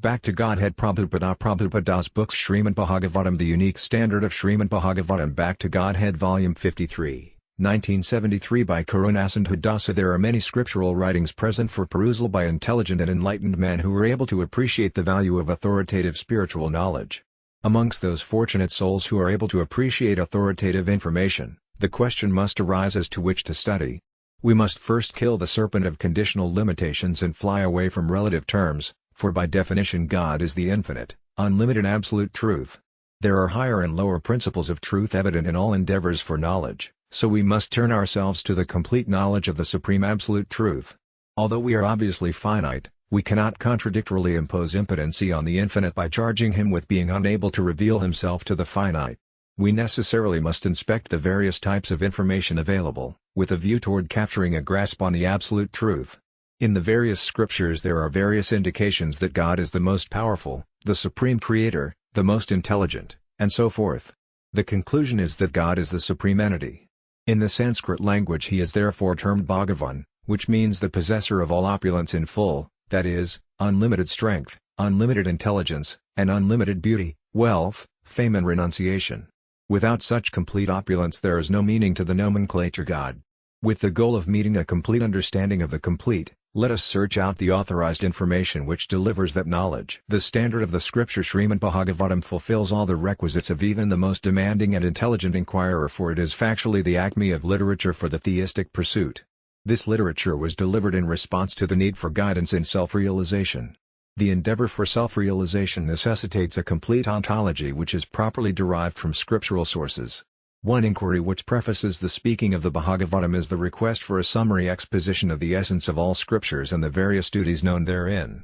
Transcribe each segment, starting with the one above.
Back to Godhead. Prabhupada's books. Srimad Bhagavatam, The Unique Standard of Srimad Bhagavatam. Back to Godhead, Volume 53, 1973 by Karunasindhu Dasa. There are many scriptural writings present for perusal by intelligent and enlightened men who are able to appreciate the value of authoritative spiritual knowledge. Amongst those fortunate souls who are able to appreciate authoritative information, the question must arise as to which to study. We must first kill the serpent of conditional limitations and fly away from relative terms, for by definition God is the infinite, unlimited absolute truth. There are higher and lower principles of truth evident in all endeavors for knowledge, so we must turn ourselves to the complete knowledge of the supreme absolute truth. Although we are obviously finite, we cannot contradictorily impose impotency on the infinite by charging him with being unable to reveal himself to the finite. We necessarily must inspect the various types of information available, with a view toward capturing a grasp on the absolute truth. In the various scriptures there are various indications that God is the most powerful, the supreme creator, the most intelligent, and so forth. The conclusion is that God is the supreme entity. In the Sanskrit language he is therefore termed Bhagavan, which means the possessor of all opulence in full, that is, unlimited strength, unlimited intelligence, and unlimited beauty, wealth, fame and renunciation. Without such complete opulence there is no meaning to the nomenclature God. With the goal of meeting a complete understanding of the complete, let us search out the authorized information which delivers that knowledge. The standard of the scripture Srimad Bhagavatam fulfills all the requisites of even the most demanding and intelligent inquirer, for it is factually the acme of literature for the theistic pursuit. This literature was delivered in response to the need for guidance in self-realization. The endeavor for self-realization necessitates a complete ontology which is properly derived from scriptural sources. One inquiry which prefaces the speaking of the Bhagavatam is the request for a summary exposition of the essence of all scriptures and the various duties known therein.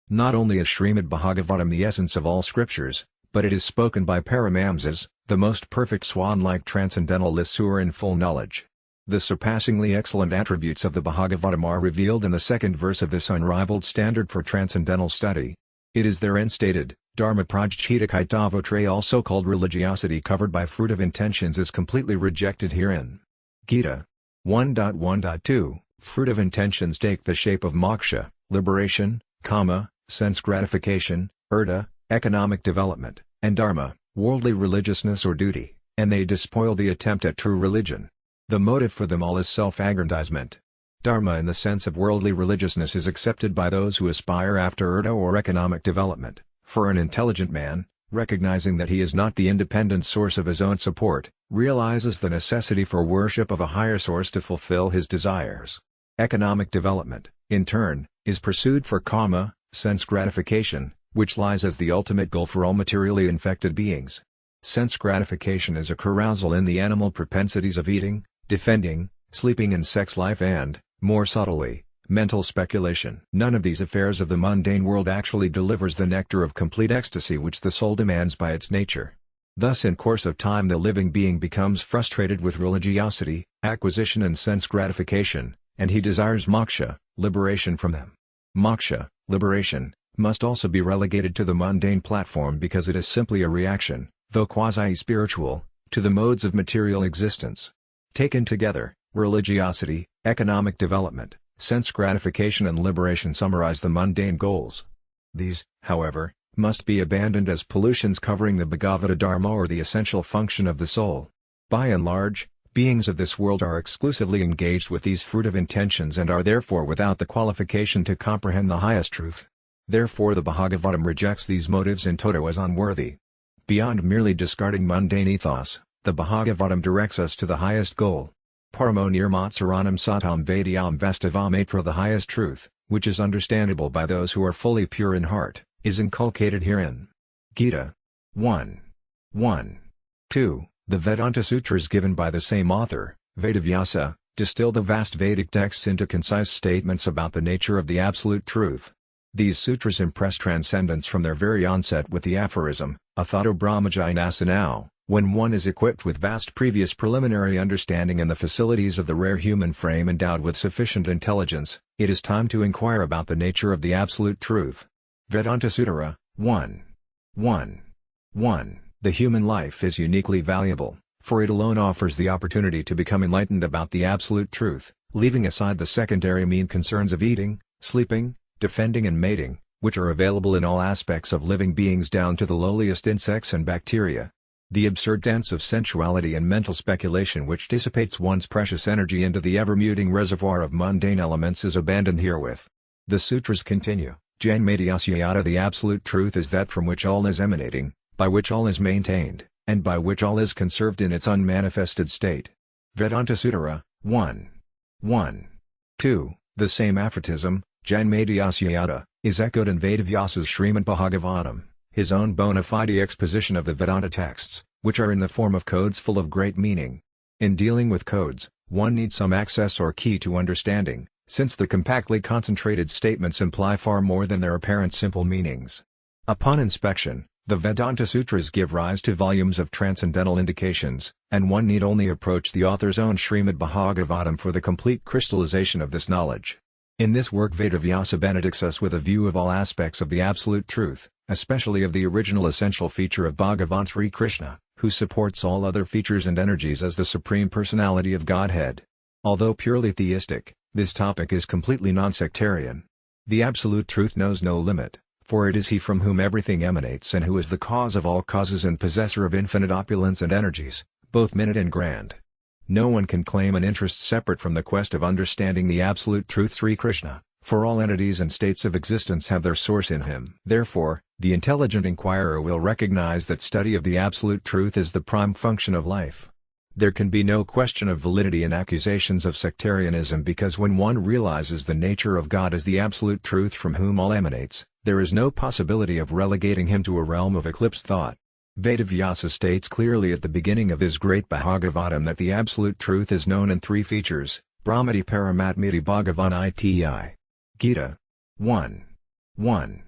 Not only is Srimad Bhagavatam the essence of all scriptures, but it is spoken by Paramamsas, the most perfect swan-like transcendentalists who are in full knowledge. The surpassingly excellent attributes of the Bhagavatam are revealed in the second verse of this unrivaled standard for transcendental study. It is therein stated, Dharma prajchitakaitavotre, also called religiosity covered by fruit of intentions, is completely rejected herein. Gita 1.1.2, fruit of intentions take the shape of moksha, liberation, kama, sense gratification, urta, economic development, and dharma, worldly religiousness or duty, and they despoil the attempt at true religion. The motive for them all is self-aggrandizement. Dharma in the sense of worldly religiousness is accepted by those who aspire after urta or economic development. For an intelligent man, recognizing that he is not the independent source of his own support, realizes the necessity for worship of a higher source to fulfill his desires. Economic development, in turn, is pursued for kama, sense gratification, which lies as the ultimate goal for all materially infected beings. Sense gratification is a carousal in the animal propensities of eating, defending, sleeping and sex life and, more subtly, mental speculation. None of these affairs of the mundane world actually delivers the nectar of complete ecstasy which the soul demands by its nature. Thus in course of time the living being becomes frustrated with religiosity, acquisition and sense gratification, and he desires moksha, liberation from them. Moksha, liberation, must also be relegated to the mundane platform because it is simply a reaction, though quasi-spiritual, to the modes of material existence. Taken together, religiosity, economic development, sense gratification and liberation summarize the mundane goals. These, however, must be abandoned as pollutions covering the Bhagavata Dharma or the essential function of the soul. By and large, beings of this world are exclusively engaged with these fruit of intentions and are therefore without the qualification to comprehend the highest truth. Therefore the Bhagavatam rejects these motives in toto as unworthy. Beyond merely discarding mundane ethos, the Bhagavatam directs us to the highest goal. Paramo nirmatsaranam satam vedyam vestavamatra, the highest truth, which is understandable by those who are fully pure in heart, is inculcated herein. Gita 1.1.2, the Vedanta Sutras given by the same author, Vedavyasa, distill the vast Vedic texts into concise statements about the nature of the absolute truth. These sutras impress transcendence from their very onset with the aphorism, Athato Brahmajinasanao. When one is equipped with vast previous preliminary understanding and the facilities of the rare human frame endowed with sufficient intelligence, it is time to inquire about the nature of the absolute truth. Vedanta Sutara 1.1.1. The human life is uniquely valuable, for it alone offers the opportunity to become enlightened about the absolute truth, leaving aside the secondary mean concerns of eating, sleeping, defending and mating, which are available in all aspects of living beings down to the lowliest insects and bacteria. The absurd dance of sensuality and mental speculation which dissipates one's precious energy into the ever-muting reservoir of mundane elements is abandoned herewith. The sutras continue, Janmadhyasya, the absolute truth is that from which all is emanating, by which all is maintained, and by which all is conserved in its unmanifested state. Vedanta Sutara, 1. 1. 2. The same aphorism, Janmadhyasya, is echoed in Vedavyasa's Srimad Bhagavatam, his own bona fide exposition of the Vedanta texts, which are in the form of codes full of great meaning. In dealing with codes, one needs some access or key to understanding, since the compactly concentrated statements imply far more than their apparent simple meanings. Upon inspection, the Vedanta Sutras give rise to volumes of transcendental indications, and one need only approach the author's own Srimad Bhagavatam for the complete crystallization of this knowledge. In this work Vedavyasa benedicts us with a view of all aspects of the absolute truth, especially of the original essential feature of Bhagavan Sri Krishna, who supports all other features and energies as the Supreme Personality of Godhead. Although purely theistic, this topic is completely non-sectarian. The absolute truth knows no limit, for it is He from whom everything emanates and who is the cause of all causes and possessor of infinite opulence and energies, both minute and grand. No one can claim an interest separate from the quest of understanding the absolute truth Sri Krishna, for all entities and states of existence have their source in Him. Therefore, the intelligent inquirer will recognize that study of the absolute truth is the prime function of life. There can be no question of validity in accusations of sectarianism because when one realizes the nature of God as the absolute truth from whom all emanates, there is no possibility of relegating Him to a realm of eclipsed thought. Vedavyasa states clearly at the beginning of his great Bhagavatam that the absolute truth is known in three features, Brahmati Paramatmiti Bhagavan Iti. Gita. 1. 1.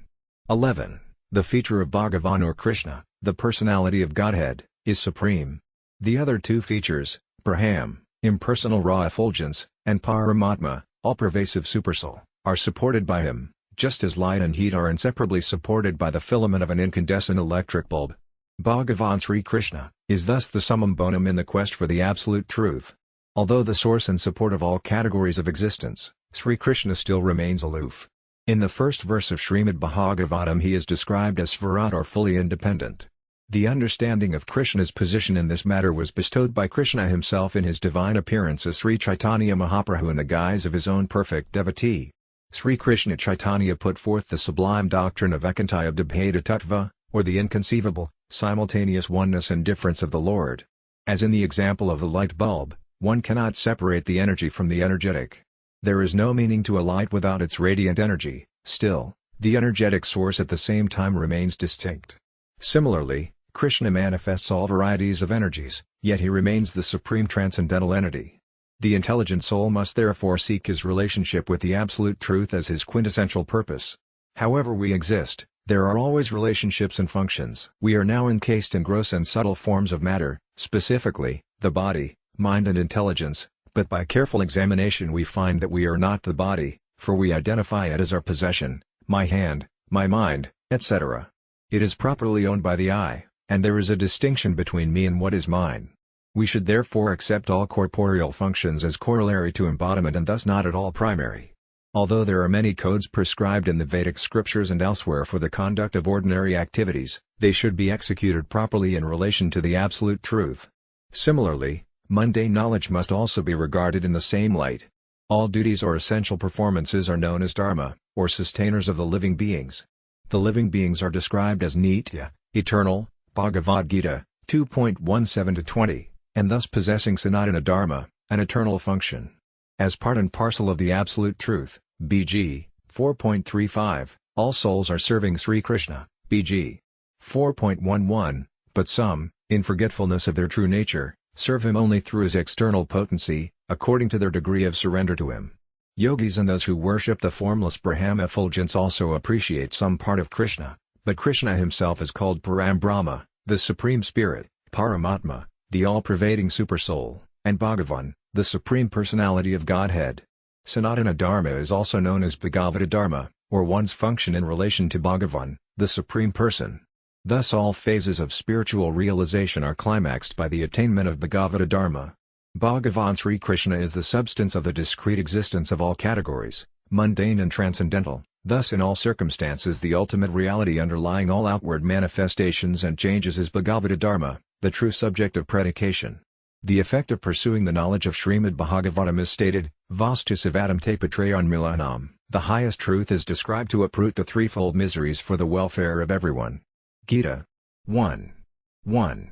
11. The feature of Bhagavan or Krishna, the personality of Godhead, is supreme. The other two features, Braham, impersonal raw effulgence, and Paramatma, all-pervasive supersoul, are supported by Him, just as light and heat are inseparably supported by the filament of an incandescent electric bulb. Bhagavan Sri Krishna is thus the summum bonum in the quest for the absolute truth. Although the source and support of all categories of existence, Sri Krishna still remains aloof. In the first verse of Srimad Bhagavatam he is described as Svarat or fully independent. The understanding of Krishna's position in this matter was bestowed by Krishna himself in his divine appearance as Sri Chaitanya Mahaprabhu in the guise of his own perfect devotee. Sri Krishna Chaitanya put forth the sublime doctrine of Ekantayabdabheda Tattva, or the inconceivable, simultaneous oneness and difference of the Lord. As in the example of the light bulb, one cannot separate the energy from the energetic. There is no meaning to a light without its radiant energy, still, the energetic source at the same time remains distinct. Similarly, Krishna manifests all varieties of energies, yet He remains the supreme transcendental entity. The intelligent soul must therefore seek his relationship with the absolute truth as his quintessential purpose. However we exist, there are always relationships and functions. We are now encased in gross and subtle forms of matter, specifically, the body, mind and intelligence, but by careful examination we find that we are not the body, for we identify it as our possession, my hand, my mind, etc. It is properly owned by the I, and there is a distinction between me and what is mine. We should therefore accept all corporeal functions as corollary to embodiment and thus not at all primary. Although there are many codes prescribed in the Vedic scriptures and elsewhere for the conduct of ordinary activities, they should be executed properly in relation to the absolute truth. Similarly, mundane knowledge must also be regarded in the same light. All duties or essential performances are known as dharma, or sustainers of the living beings. The living beings are described as nitya, eternal, Bhagavad Gita, 2.17-20, and thus possessing sanatana dharma, an eternal function. As part and parcel of the absolute truth, BG, 4.35, all souls are serving Sri Krishna, BG. 4.11, but some, in forgetfulness of their true nature, serve Him only through His external potency, according to their degree of surrender to Him. Yogis and those who worship the formless Brahma effulgence also appreciate some part of Krishna, but Krishna Himself is called Param Brahma, the Supreme Spirit, Paramatma, the all-pervading Supersoul, and Bhagavan, the Supreme Personality of Godhead. Sanatana Dharma is also known as Bhagavata Dharma, or one's function in relation to Bhagavan, the Supreme Person. Thus all phases of spiritual realization are climaxed by the attainment of Bhagavata Dharma. Bhagavan Sri Krishna is the substance of the discrete existence of all categories, mundane and transcendental, Thus in all circumstances the ultimate reality underlying all outward manifestations and changes is Bhagavata Dharma, the true subject of predication. The effect of pursuing the knowledge of Srimad Bhagavatam is stated, Vastu Savadam te patrayan milanam. The highest truth is described to uproot the threefold miseries for the welfare of everyone. Gita 1:1.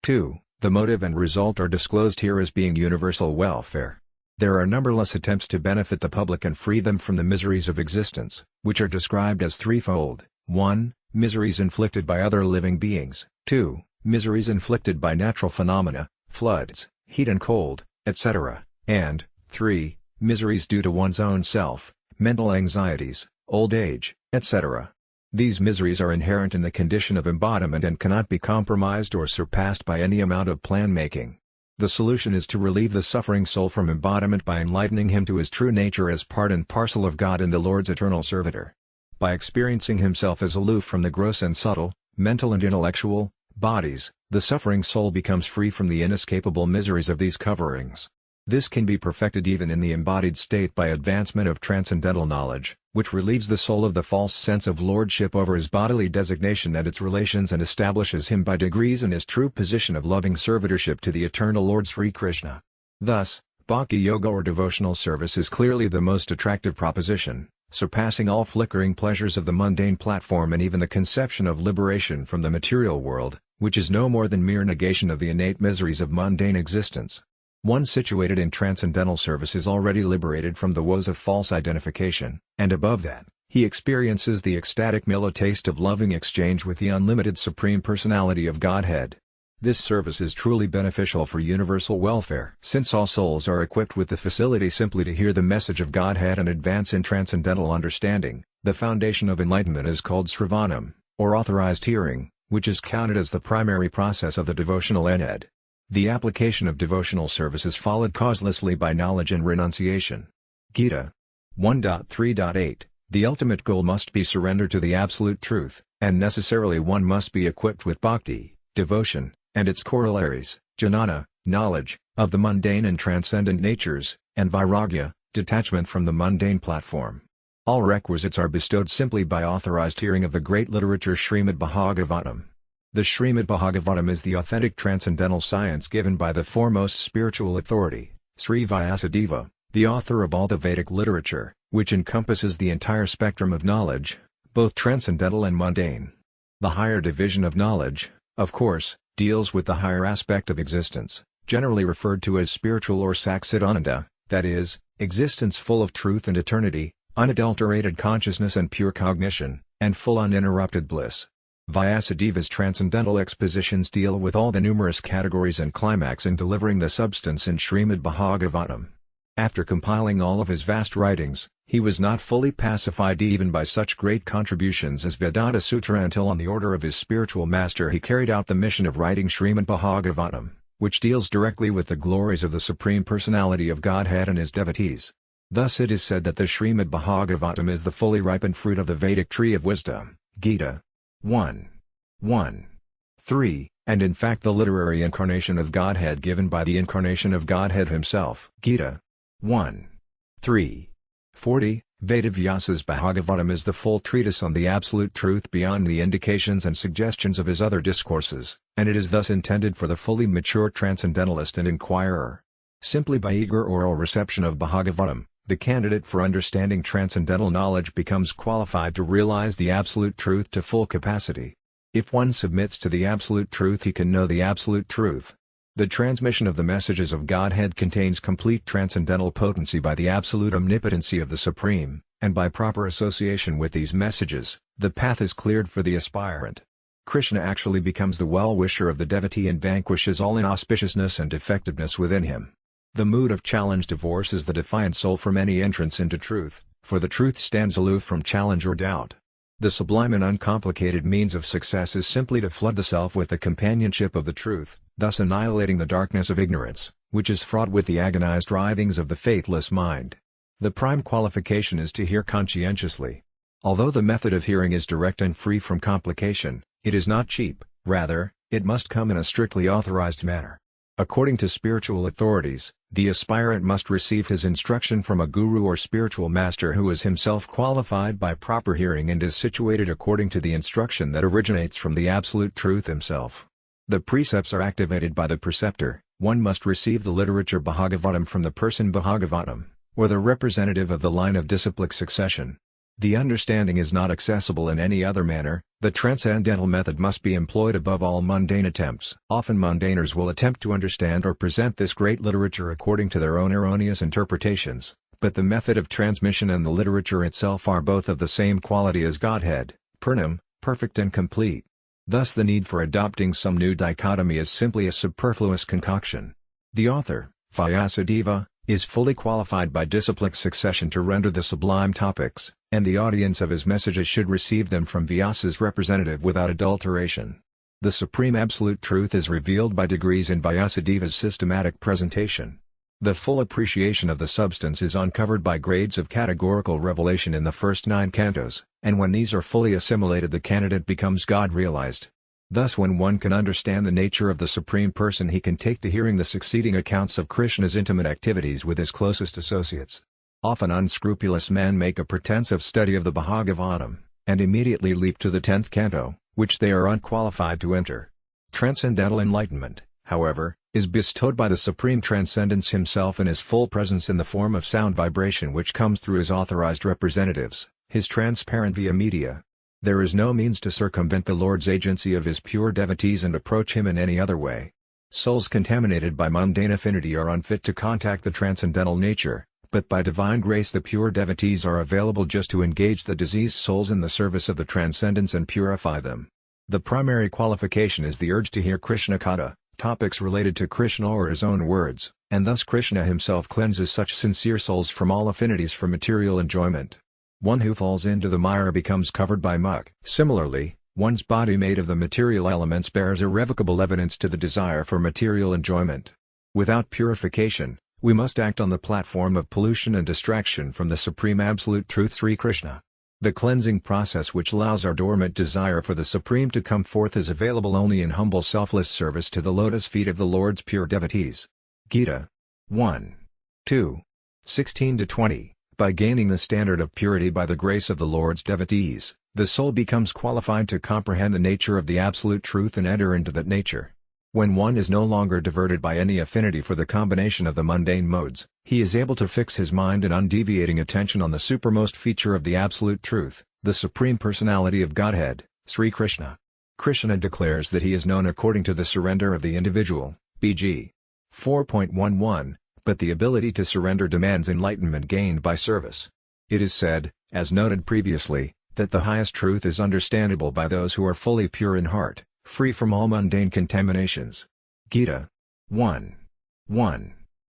2. The motive and result are disclosed here as being universal welfare. There are numberless attempts to benefit the public and free them from the miseries of existence, which are described as threefold: 1. Miseries inflicted by other living beings, 2. Miseries inflicted by natural phenomena, floods, heat and cold, etc., and 3. Miseries due to one's own self, mental anxieties, old age, etc. These miseries are inherent in the condition of embodiment and cannot be compromised or surpassed by any amount of plan-making. The solution is to relieve the suffering soul from embodiment by enlightening him to his true nature as part and parcel of God and the Lord's eternal servitor. By experiencing himself as aloof from the gross and subtle, mental and intellectual, bodies, the suffering soul becomes free from the inescapable miseries of these coverings. This can be perfected even in the embodied state by advancement of transcendental knowledge, which relieves the soul of the false sense of lordship over his bodily designation and its relations and establishes him by degrees in his true position of loving servitorship to the eternal Lord Sri Krishna. Thus, Bhakti Yoga or devotional service is clearly the most attractive proposition, surpassing all flickering pleasures of the mundane platform and even the conception of liberation from the material world, which is no more than mere negation of the innate miseries of mundane existence. One situated in transcendental service is already liberated from the woes of false identification, and above that, he experiences the ecstatic mellow taste of loving exchange with the unlimited Supreme Personality of Godhead. This service is truly beneficial for universal welfare. Since all souls are equipped with the facility simply to hear the message of Godhead and advance in transcendental understanding, the foundation of enlightenment is called Sravanam, or authorized hearing, which is counted as the primary process of the devotional ENG. The application of devotional service is followed causelessly by knowledge and renunciation. Gita 1.3.8. The ultimate goal must be surrender to the absolute truth, and necessarily one must be equipped with bhakti, devotion, and its corollaries, jnana, knowledge, of the mundane and transcendent natures, and vairagya, detachment from the mundane platform. All requisites are bestowed simply by authorized hearing of the great literature Srimad Bhagavatam. The Srimad Bhagavatam is the authentic transcendental science given by the foremost spiritual authority, Sri Vyasadeva, the author of all the Vedic literature, which encompasses the entire spectrum of knowledge, both transcendental and mundane. The higher division of knowledge, of course, deals with the higher aspect of existence, generally referred to as spiritual or Saksidananda, that is, existence full of truth and eternity, unadulterated consciousness and pure cognition, and full uninterrupted bliss. Vyasadeva's transcendental expositions deal with all the numerous categories and climax in delivering the substance in Srimad Bhagavatam. After compiling all of his vast writings, he was not fully pacified even by such great contributions as Vedanta Sutra until on the order of his spiritual master he carried out the mission of writing Srimad Bhagavatam, which deals directly with the glories of the Supreme Personality of Godhead and his devotees. Thus it is said that the Srimad Bhagavatam is the fully ripened fruit of the Vedic tree of wisdom, Gita 1:1-3, and in fact the literary incarnation of Godhead given by the incarnation of Godhead himself. Gita 1:3-40, Vedavyasa's Bhagavatam is the full treatise on the absolute truth beyond the indications and suggestions of his other discourses, and it is thus intended for the fully mature transcendentalist and inquirer. Simply by eager oral reception of Bhagavatam, the candidate for understanding transcendental knowledge becomes qualified to realize the absolute truth to full capacity. If one submits to the absolute truth he can know the absolute truth. The transmission of the messages of Godhead contains complete transcendental potency by the absolute omnipotency of the Supreme, and by proper association with these messages, the path is cleared for the aspirant. Krishna actually becomes the well-wisher of the devotee and vanquishes all inauspiciousness and defectiveness within him. The mood of challenge divorces the defiant soul from any entrance into truth, for the truth stands aloof from challenge or doubt. The sublime and uncomplicated means of success is simply to flood the self with the companionship of the truth, thus annihilating the darkness of ignorance, which is fraught with the agonized writhings of the faithless mind. The prime qualification is to hear conscientiously. Although the method of hearing is direct and free from complication, it is not cheap, rather, it must come in a strictly authorized manner. According to spiritual authorities, The aspirant must receive his instruction from a guru or spiritual master who is himself qualified by proper hearing and is situated according to the instruction that originates from the Absolute Truth himself. The precepts are activated by the preceptor. One must receive the literature Bhagavatam from the person Bhagavatam, or the representative of the line of disciplic succession. The understanding is not accessible in any other manner. The transcendental method must be employed above all mundane attempts. Often mundaners will attempt to understand or present this great literature according to their own erroneous interpretations, but the method of transmission and the literature itself are both of the same quality as Godhead, Purnam, perfect and complete. Thus the need for adopting some new dichotomy is simply a superfluous concoction. The author, Vyasadeva, is fully qualified by disciplic succession to render the sublime topics, and the audience of his messages should receive them from Vyasa's representative without adulteration. The Supreme Absolute Truth is revealed by degrees in Vyasadeva's systematic presentation. The full appreciation of the substance is uncovered by grades of categorical revelation in the first 9 cantos, and when these are fully assimilated the candidate becomes God-realized. Thus when one can understand the nature of the Supreme Person he can take to hearing the succeeding accounts of Krishna's intimate activities with his closest associates. Often unscrupulous men make a pretense of study of the Bhagavatam, and immediately leap to the 10th canto, which they are unqualified to enter. Transcendental enlightenment, however, is bestowed by the Supreme Transcendence himself in his full presence in the form of sound vibration which comes through his authorized representatives, his transparent via media. There is no means to circumvent the Lord's agency of his pure devotees and approach him in any other way. Souls contaminated by mundane affinity are unfit to contact the transcendental nature, but by divine grace the pure devotees are available just to engage the diseased souls in the service of the transcendence and purify them. The primary qualification is the urge to hear Krishna Katha, topics related to Krishna or his own words, and thus Krishna himself cleanses such sincere souls from all affinities for material enjoyment. One who falls into the mire becomes covered by muck. Similarly, one's body made of the material elements bears irrevocable evidence to the desire for material enjoyment. Without purification, we must act on the platform of pollution and distraction from the Supreme Absolute Truth Sri Krishna. The cleansing process which allows our dormant desire for the Supreme to come forth is available only in humble selfless service to the lotus feet of the Lord's pure devotees. Gita 1. 2. 16-20. By gaining the standard of purity by the grace of the Lord's devotees, the soul becomes qualified to comprehend the nature of the Absolute Truth and enter into that nature. When one is no longer diverted by any affinity for the combination of the mundane modes, he is able to fix his mind in undeviating attention on the supermost feature of the Absolute Truth, the Supreme Personality of Godhead, Sri Krishna. Krishna declares that he is known according to the surrender of the individual, BG 4.11. But the ability to surrender demands enlightenment gained by service. It is said, as noted previously, that the highest truth is understandable by those who are fully pure in heart, free from all mundane contaminations. Gita 1. 1.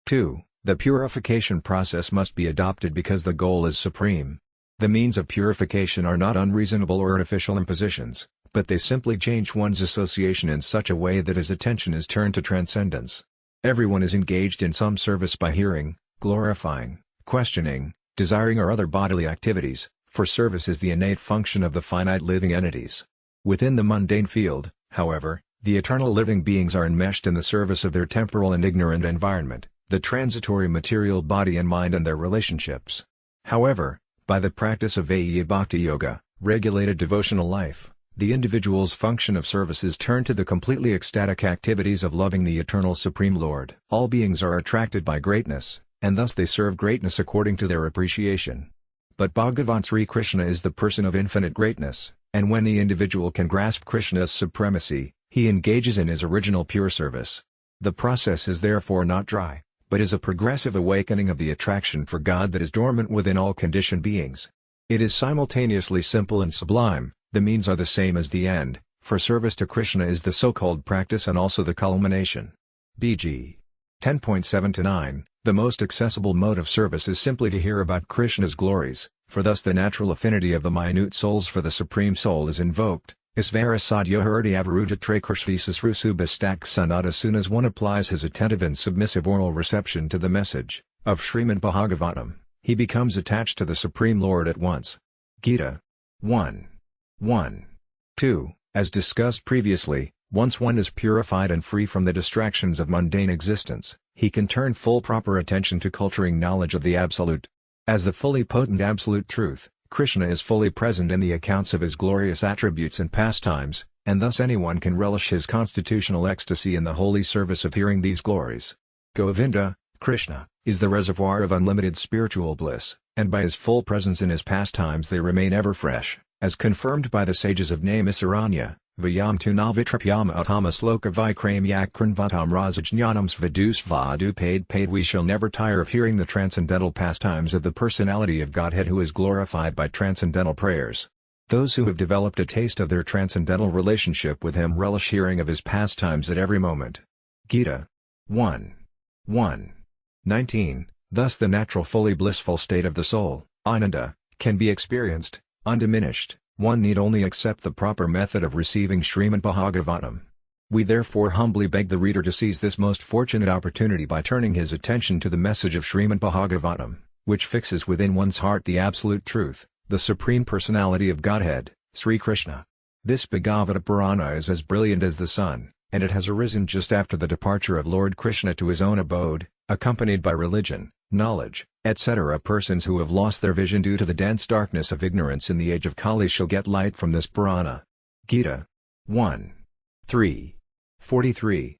2. The purification process must be adopted because the goal is supreme. The means of purification are not unreasonable or artificial impositions, but they simply change one's association in such a way that his attention is turned to transcendence. Everyone is engaged in some service by hearing, glorifying, questioning, desiring or other bodily activities, for service is the innate function of the finite living entities. Within the mundane field, however, the eternal living beings are enmeshed in the service of their temporal and ignorant environment, the transitory material body and mind and their relationships. However, by the practice of Vaiya Bhakti Yoga, regulated devotional life, the individual's function of service is turned to the completely ecstatic activities of loving the eternal Supreme Lord. All beings are attracted by greatness, and thus they serve greatness according to their appreciation. But Bhagavan Sri Krishna is the person of infinite greatness, and when the individual can grasp Krishna's supremacy, he engages in his original pure service. The process is therefore not dry, but is a progressive awakening of the attraction for God that is dormant within all conditioned beings. It is simultaneously simple and sublime. The means are the same as the end, for service to Krishna is the so-called practice and also the culmination. BG 10.7-9. The most accessible mode of service is simply to hear about Krishna's glories, for thus the natural affinity of the minute souls for the Supreme Soul is invoked. Isvara sadhyohurti avaruja trakurshvisus rusubastak sanat. As soon as one applies his attentive and submissive oral reception to the message of Srimad Bhagavatam, he becomes attached to the Supreme Lord at once. Gita 1. 1. 2. As discussed previously, Once one is purified and free from the distractions of mundane existence, he can turn full proper attention to culturing knowledge of the Absolute. As the fully potent Absolute Truth, Krishna is fully present in the accounts of his glorious attributes and pastimes, and thus anyone can relish his constitutional ecstasy in the holy service of hearing these glories. Govinda, Krishna, is the reservoir of unlimited spiritual bliss, and by his full presence in his pastimes they remain ever fresh, as confirmed by the sages of Naimisaranya. Vyam tu navitrapyama atama sloka vikrame yakranvatam razajnanam svadus vadu paid. We shall never tire of hearing the transcendental pastimes of the personality of Godhead who is glorified by transcendental prayers. Those who have developed a taste of their transcendental relationship with him relish hearing of his pastimes at every moment. Gita 1:1-19. Thus the natural fully blissful state of the soul, Ananda, can be experienced, undiminished. One need only accept the proper method of receiving Srimad Bhagavatam. We therefore humbly beg the reader to seize this most fortunate opportunity by turning his attention to the message of Srimad Bhagavatam, which fixes within one's heart the Absolute Truth, the Supreme Personality of Godhead, Sri Krishna. This Bhagavata Purana is as brilliant as the sun, and it has arisen just after the departure of Lord Krishna to his own abode, accompanied by religion, knowledge, etc. Persons who have lost their vision due to the dense darkness of ignorance in the age of Kali shall get light from this Purana. Gita 1:3-43.